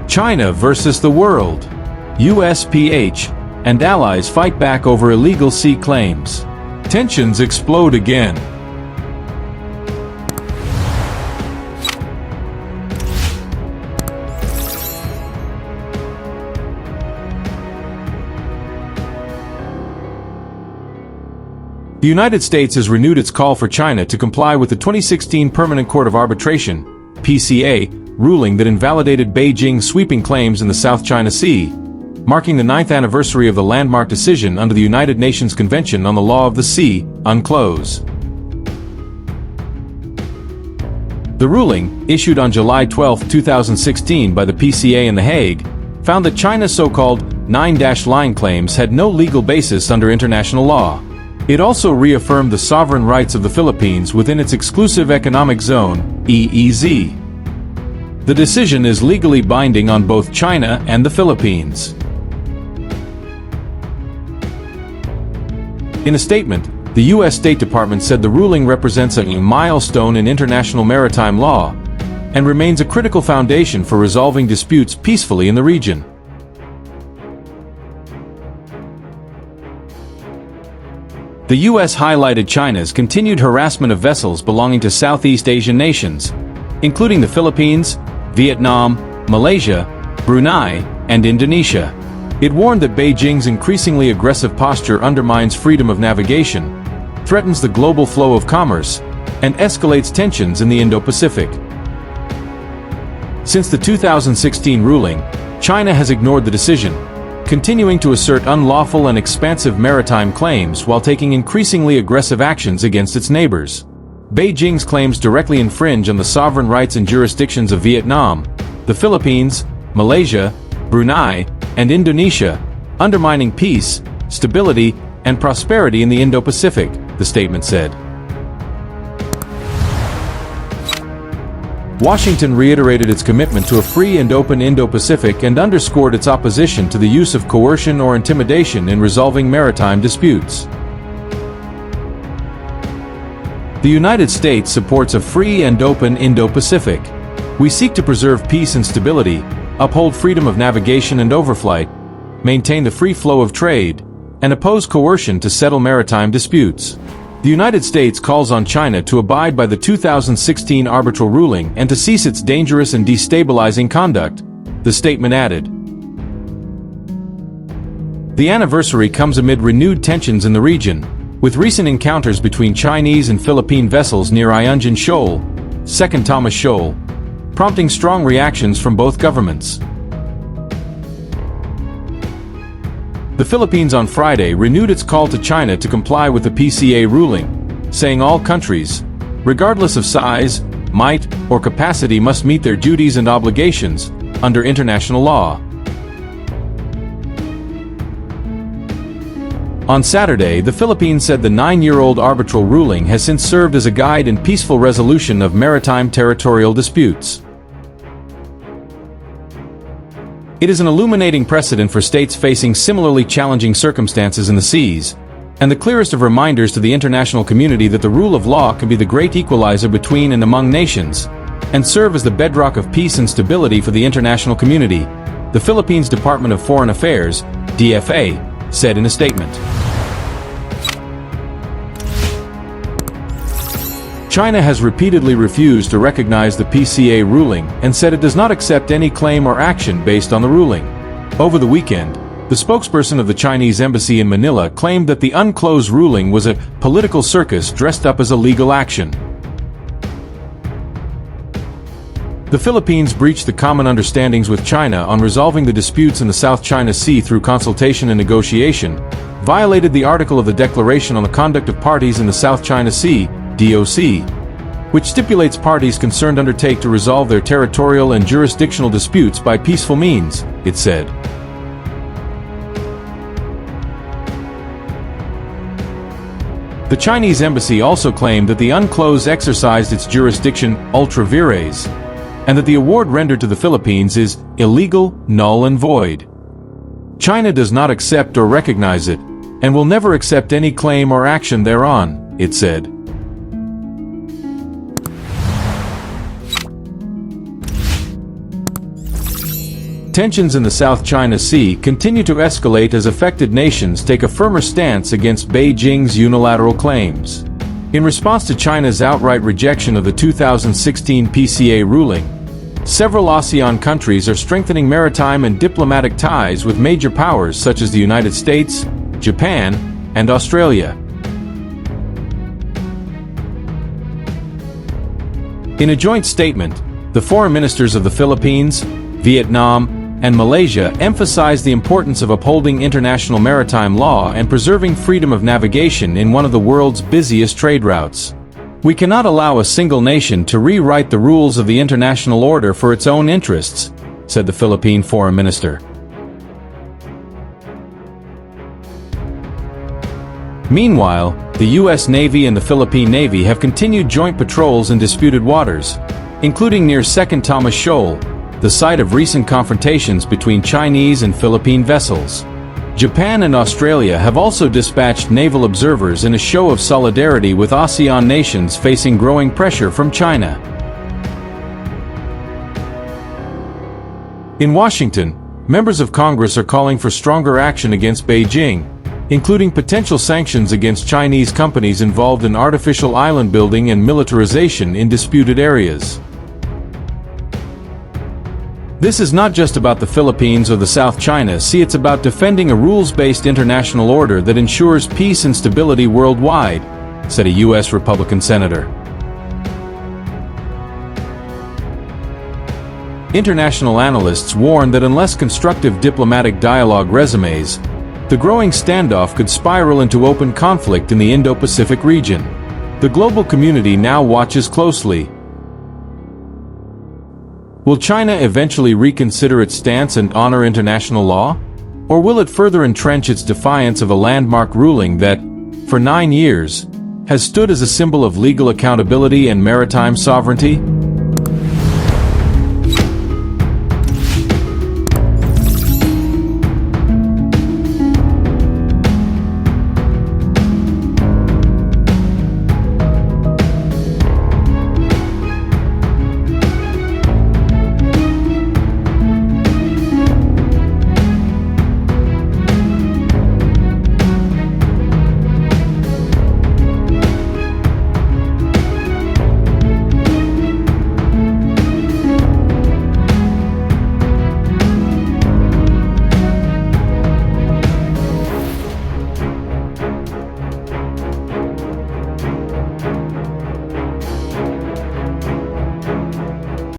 China versus the world. USPH and allies fight back over illegal sea claims. Tensions explode again. The United States has renewed its call for China to comply with the 2016 Permanent Court of Arbitration, PCA, ruling that invalidated Beijing's sweeping claims in the South China Sea, marking the 9th anniversary of the landmark decision under the United Nations Convention on the Law of the Sea, UNCLOS. The ruling, issued on July 12, 2016 by the PCA in The Hague, found that China's so-called 9-line claims had no legal basis under international law. It also reaffirmed the sovereign rights of the Philippines within its exclusive economic zone, EEZ. The decision is legally binding on both China and the Philippines. In a statement, the U.S. State Department said the ruling represents a milestone in international maritime law and remains a critical foundation for resolving disputes peacefully in the region. The U.S. highlighted China's continued harassment of vessels belonging to Southeast Asian nations, including the Philippines, Vietnam, Malaysia, Brunei, and Indonesia. It warned that Beijing's increasingly aggressive posture undermines freedom of navigation, threatens the global flow of commerce, and escalates tensions in the Indo-Pacific. Since the 2016 ruling, China has ignored the decision, continuing to assert unlawful and expansive maritime claims while taking increasingly aggressive actions against its neighbors. Beijing's claims directly infringe on the sovereign rights and jurisdictions of Vietnam, the Philippines, Malaysia, Brunei, and Indonesia, undermining peace, stability, and prosperity in the Indo-Pacific, the statement said. Washington reiterated its commitment to a free and open Indo-Pacific and underscored its opposition to the use of coercion or intimidation in resolving maritime disputes. The United States supports a free and open Indo-Pacific. We seek to preserve peace and stability, uphold freedom of navigation and overflight, maintain the free flow of trade, and oppose coercion to settle maritime disputes. The United States calls on China to abide by the 2016 arbitral ruling and to cease its dangerous and destabilizing conduct, the statement added. The anniversary comes amid renewed tensions in the region, with recent encounters between Chinese and Philippine vessels near Ayungin Shoal, Second Thomas Shoal, prompting strong reactions from both governments. The Philippines on Friday renewed its call to China to comply with the PCA ruling, saying all countries, regardless of size, might, or capacity, must meet their duties and obligations under international law. On Saturday, the Philippines said the 9-year-old arbitral ruling has since served as a guide in peaceful resolution of maritime territorial disputes. It is an illuminating precedent for states facing similarly challenging circumstances in the seas, and the clearest of reminders to the international community that the rule of law can be the great equalizer between and among nations, and serve as the bedrock of peace and stability for the international community, the Philippines Department of Foreign Affairs, DFA, said in a statement. China has repeatedly refused to recognize the PCA ruling and said it does not accept any claim or action based on the ruling. Over the weekend, the spokesperson of the Chinese embassy in Manila claimed that the UNCLOS ruling was a political circus dressed up as a legal action. The Philippines breached the common understandings with China on resolving the disputes in the South China Sea through consultation and negotiation, violated the article of the Declaration on the Conduct of Parties in the South China Sea, DOC, which stipulates parties concerned undertake to resolve their territorial and jurisdictional disputes by peaceful means, it said. The Chinese embassy also claimed that the UNCLOS exercised its jurisdiction ultra vires, and that the award rendered to the Philippines is illegal, null and void. China does not accept or recognize it, and will never accept any claim or action thereon, it said. tensions in the South China Sea continue to escalate as affected nations take a firmer stance against Beijing's unilateral claims. In response to China's outright rejection of the 2016 PCA ruling, several ASEAN countries are strengthening maritime and diplomatic ties with major powers such as the United States, Japan, and Australia. In a joint statement, the foreign ministers of the Philippines, Vietnam, and Malaysia emphasized the importance of upholding international maritime law and preserving freedom of navigation in one of the world's busiest trade routes. We cannot allow a single nation to rewrite the rules of the international order for its own interests, said the Philippine foreign minister. Meanwhile, the U.S. Navy and the Philippine Navy have continued joint patrols in disputed waters, including near Second Thomas Shoal, the site of recent confrontations between Chinese and Philippine vessels. Japan and Australia have also dispatched naval observers in a show of solidarity with ASEAN nations facing growing pressure from China. In Washington, members of Congress are calling for stronger action against Beijing, including potential sanctions against Chinese companies involved in artificial island building and militarization in disputed areas. This is not just about the Philippines or the South China Sea, it's about defending a rules-based international order that ensures peace and stability worldwide, said a U.S. Republican senator. International analysts warn that unless constructive diplomatic dialogue resumes, the growing standoff could spiral into open conflict in the Indo-Pacific region. The global community now watches closely. Will China eventually reconsider its stance and honor international law? Or will it further entrench its defiance of a landmark ruling that, for 9 years, has stood as a symbol of legal accountability and maritime sovereignty?